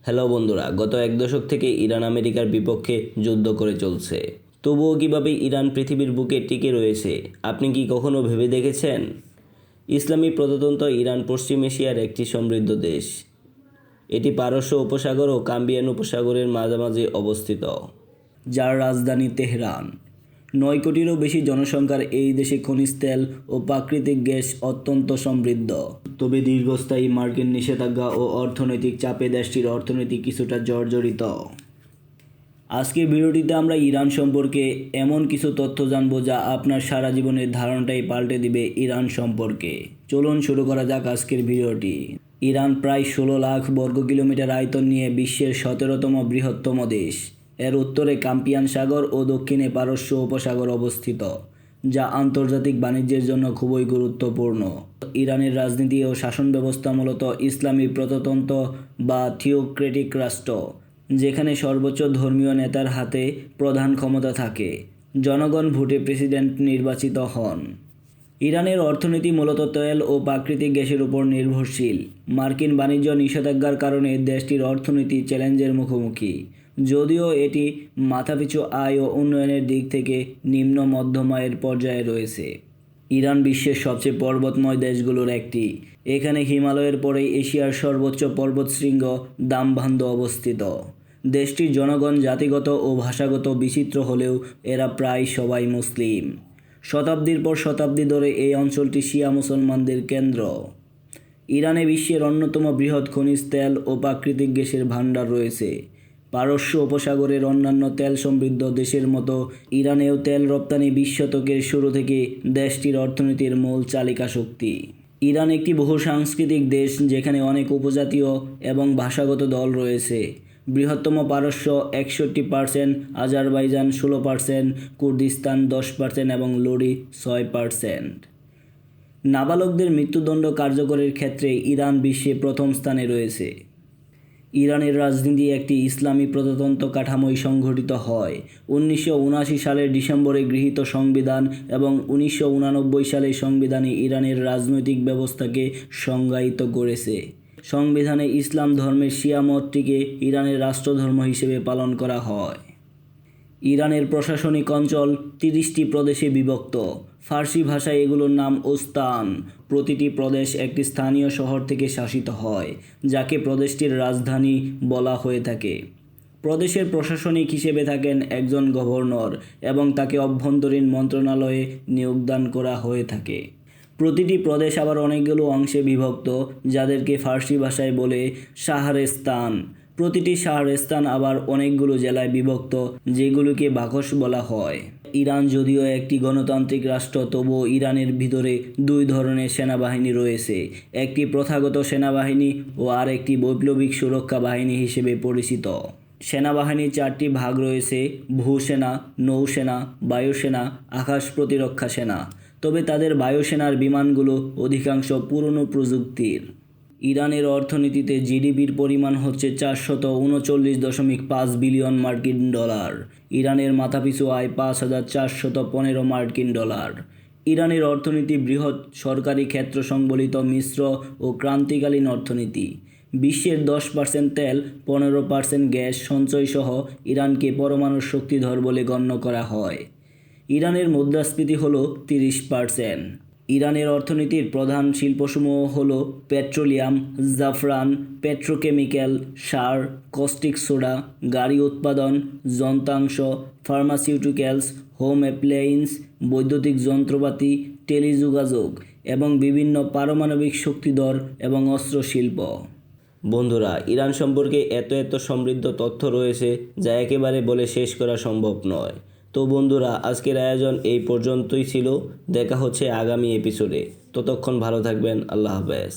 Hello বন্ধুরা, গত এক দশক থেকে ইরান আমেরিকার বিপক্ষে যুদ্ধ করে চলছে। তবুও কিভাবে ইরান পৃথিবীর বুকে টিকে রয়েছে আপনি কি কখনো ভেবে দেখেছেন? ইসলামী প্রজাতন্ত্র ইরান পশ্চিম এশিয়ার একটি সমৃদ্ধ দেশ। এটি পারস্য উপসাগর ও কাস্পিয়ান উপসাগরের মাঝামাঝি অবস্থিত, যার রাজধানী তেহরান। 9 কোটিরও বেশি জনসংখ্যার এই দেশে খনিজ তেল ও প্রাকৃতিক গ্যাস অত্যন্ত সমৃদ্ধ। তবে দীর্ঘস্থায়ী মার্কিন নিষেধাজ্ঞা ও অর্থনৈতিক চাপে দেশটির অর্থনীতি কিছুটা জর্জরিত। আজকের ভিডিওটিতে আমরা ইরান সম্পর্কে এমন কিছু তথ্য জানব যা আপনার সারা জীবনের ধারণাটাই পাল্টে দিবে ইরান সম্পর্কে। চলুন শুরু করা যাক আজকের ভিডিওটি। ইরান প্রায় 16 লাখ বর্গ কিলোমিটার আয়তন নিয়ে বিশ্বের 17তম বৃহত্তম দেশ। এর উত্তরে কাস্পিয়ান সাগর ও দক্ষিণে পারস্য উপসাগর অবস্থিত, যা আন্তর্জাতিক বাণিজ্যের জন্য খুবই গুরুত্বপূর্ণ। ইরানের রাজনীতি ও শাসন ব্যবস্থা মূলত ইসলামী প্রজাতন্ত্র বা থিওক্রেটিক রাষ্ট্র, যেখানে সর্বোচ্চ ধর্মীয় নেতার হাতে প্রধান ক্ষমতা থাকে। জনগণ ভোটে প্রেসিডেন্ট নির্বাচিত হন। ইরানের অর্থনীতি মূলত তেল ও প্রাকৃতিক গ্যাসের উপর নির্ভরশীল। মার্কিন বাণিজ্য নিষেধাজ্ঞার কারণে দেশটির অর্থনীতি চ্যালেঞ্জের মুখোমুখি, যদিও এটি মাথাপিছু আয় ও উন্নয়নের দিক থেকে নিম্ন মধ্যম আয়ের পর্যায়ে রয়েছে। ইরান বিশ্বের সবচেয়ে পর্বতময় দেশগুলোর একটি। এখানে হিমালয়ের পরেই এশিয়ার সর্বোচ্চ পর্বতশৃঙ্গ দামভান্দ অবস্থিত। দেশটির জনগণ জাতিগত ও ভাষাগত বিচিত্র হলেও এরা প্রায় সবাই মুসলিম। শতাব্দীর পর শতাব্দী ধরে এই অঞ্চলটি শিয়া মুসলমানদের কেন্দ্র। ইরানে বিশ্বের অন্যতম বৃহৎ খনিজ তেল ও প্রাকৃতিক গ্যাসের ভাণ্ডার রয়েছে। পারস্য উপসাগরের অন্যান্য তেল সমৃদ্ধ দেশের মতো ইরানেও তেল রপ্তানি 20 শতকের শুরু থেকে দেশটির অর্থনীতির মূল চালিকা শক্তি। ইরান একটি বহুসাংস্কৃতিক দেশ, যেখানে অনেক উপজাতীয় এবং ভাষাগত দল রয়েছে। বৃহত্তম পারস্য 61%, আজারবাইজান 16%, কুর্দিস্তান 10% এবং লুরি 6%। নাবালকদের মৃত্যুদণ্ড কার্যকরের ক্ষেত্রে ইরান বিশ্বে প্রথম স্থানে রয়েছে। ইরানের রাজনীতি একটি ইসলামী প্রজাতন্ত্র কাঠামোয় সংঘটিত হয়। 1979 সালের ডিসেম্বরে গৃহীত সংবিধান এবং 1989 সালের সংবিধানে ইরানের রাজনৈতিক ব্যবস্থাকে সংজ্ঞায়িত করেছে। সংবিধানে ইসলাম ধর্মের শিয়া মতটিকে ইরানের রাষ্ট্রধর্ম হিসেবে পালন করা হয়। ইরানের প্রশাসনিক অঞ্চল 30টি প্রদেশে বিভক্ত। ফার্সি ভাষায় এগুলোর নাম ওস্তান। প্রতিটি প্রদেশ একটি স্থানীয় শহর থেকে শাসিত হয়, যাকে প্রদেশটির রাজধানী বলা হয়ে থাকে। প্রদেশের প্রশাসনিক হিসেবে থাকেন একজন গভর্নর এবং তাকে অভ্যন্তরীণ মন্ত্রণালয়ে নিয়োগদান করা হয়ে থাকে। প্রতিটি প্রদেশ আবার অনেকগুলো অংশে বিভক্ত, যাদেরকে ফার্সি ভাষায় বলে শাহরেস্তান। প্রতিটি শাহরেস্তান আবার অনেকগুলো জেলায় বিভক্ত, যেগুলোকে বাকশ বলা হয়। ইরান যদিও একটি গণতান্ত্রিক রাষ্ট্র, তবুও ইরানের ভিতরে 2 ধরনের সেনাবাহিনী রয়েছে। একটি প্রথাগত সেনাবাহিনী ও আরেকটি বৈপ্লবিক সুরক্ষা বাহিনী হিসেবে পরিচিত। সেনাবাহিনীর 4টি ভাগ রয়েছে: ভূসেনা, নৌসেনা, বায়ুসেনা, আকাশ প্রতিরক্ষা সেনা। তবে তাদের বায়ুসেনার বিমানগুলো অধিকাংশ পুরনো প্রযুক্তির। ইরানের অর্থনীতিতে জিডিপির পরিমাণ হচ্ছে 439.5 বিলিয়ন মার্কিন ডলার। ইরানের মাথাপিছু আয় 5,415 মার্কিন ডলার। ইরানের অর্থনীতি বৃহৎ সরকারি ক্ষেত্র সংবলিত মিশ্র ও ক্রান্তিকালীন অর্থনীতি। বিশ্বের 10% তেল, 15% গ্যাস সঞ্চয় সহ ইরানকে পরমাণু শক্তিধর বলে গণ্য করা হয়। ইরানের মুদ্রাস্ফীতি হল 30%। ইরানের অর্থনীতির প্রধান শিল্পসমূহ হল পেট্রোলিয়াম, জাফরান, পেট্রোকেমিক্যাল, সার, কস্টিক সোডা, গাড়ি উৎপাদন, যন্ত্রাংশ, ফার্মাসিউটিক্যালস, হোম অ্যাপ্লায়েন্স, বৈদ্যুতিক যন্ত্রপাতি, টেলিযোগাযোগ এবং বিভিন্ন পারমাণবিক শক্তিধর এবং অস্ত্র শিল্প। বন্ধুরা, ইরান সম্পর্কে এত সমৃদ্ধ তথ্য রয়েছে যা একেবারে বলে শেষ করা সম্ভব নয়। তো বন্ধুরা, আজকের আয়োজন এই পর্যন্তই ছিল। দেখা হচ্ছে আগামী এপিসোডে। ততক্ষণ ভালো থাকবেন। আল্লাহ হাফেজ।